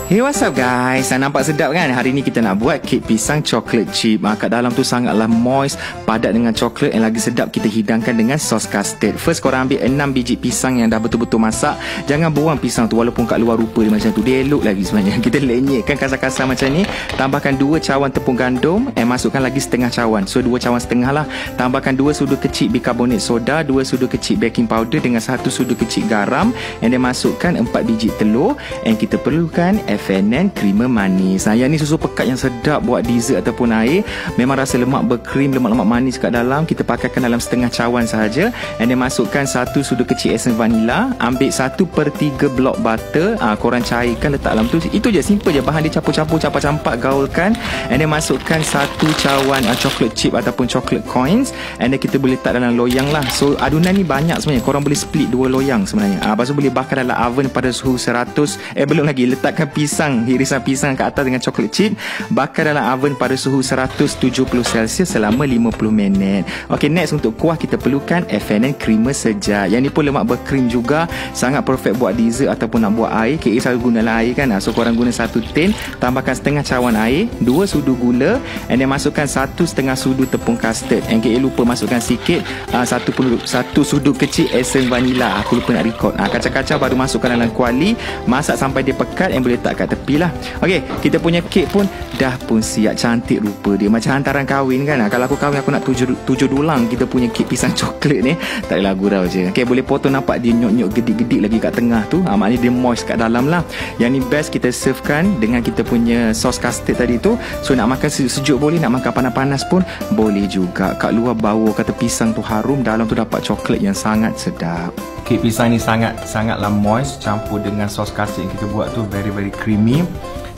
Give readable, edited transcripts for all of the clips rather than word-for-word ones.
Hey, what's up guys? Nampak sedap kan? Hari ni kita nak buat kek pisang coklat chip. Kat dalam tu sangatlah moist, padat dengan coklat, yang lagi sedap kita hidangkan dengan sos custard. First korang ambil 6 biji pisang yang dah betul-betul masak. Jangan buang pisang tu, walaupun kat luar rupa dia macam tu, dia elok lagi sebenarnya. Kita lenyekkan kasar-kasar macam ni. Tambahkan 2 cawan tepung gandum, masukkan lagi setengah cawan. So 2 cawan setengah lah. Tambahkan 2 sudu kecil bikarbonat soda, 2 sudu kecil baking powder dengan 1 sudu kecil garam. And then masukkan 4 biji telur. And kita perlukan FNN creamer manis. Yang ni susu pekat yang sedap buat dessert ataupun air. Memang rasa lemak berkrim, lemak-lemak manis kat dalam. Kita pakaikan dalam setengah cawan sahaja. And then masukkan 1 sudu kecil esen vanila. Ambil 1/3 blok butter. Korang cairkan, letak dalam tu. Itu je, simple je. Bahan dia campur-campur, campak-campak, gaulkan. And then masukkan 1 cawan chocolate chip ataupun chocolate coins. And then kita boleh letak dalam loyang lah. So adunan ni banyak sebenarnya. Korang boleh split 2 loyang sebenarnya. Lepas tu boleh bakar dalam oven pada suhu 100. Belum lagi, letakkan irisan pisang kat atas dengan coklat chip. Bakar dalam oven pada suhu 170 Celsius selama 50 minit. Ok, next untuk kuah kita perlukan FNN creamer sejat. Yang ni pun lemak berkrim juga. Sangat perfect buat dessert ataupun nak buat air. KA selalu gunalah air kan. So korang guna 1 tin. Tambahkan setengah cawan air, 2 sudu gula. And then masukkan 1/2 sudu tepung custard. And KA lupa masukkan sikit 1 sudu kecil esen vanila. Aku lupa nak record. Kacau-kacau baru masukkan dalam kuali. Masak sampai dia pekat. Yang boleh letak kat tepi lah. Ok, kita punya kek pun dah pun siap. Cantik rupa dia, macam hantaran kahwin kan. Kalau aku kahwin, aku nak 7 dulang kita punya kek pisang coklat ni. Tak adalah gurau je. Ok, boleh potong, nampak dia nyok-nyok gedik-gedik lagi kat tengah tu. Maknanya dia moist kat dalam lah. Yang ni best kita servekan dengan kita punya sos custard tadi tu. So nak makan sejuk boleh, nak makan panas-panas pun boleh juga. Kat luar bau kata pisang tu harum, dalam tu dapat coklat yang sangat sedap. Kek pisang ni sangatlah moist, campur dengan sos custard yang kita buat tu very creamy.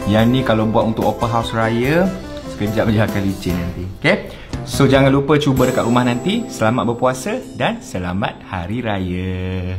Yang ni kalau buat untuk open house raya, sekejap je akan licin nanti. Okay? So jangan lupa cuba dekat rumah nanti. Selamat berpuasa dan selamat hari raya.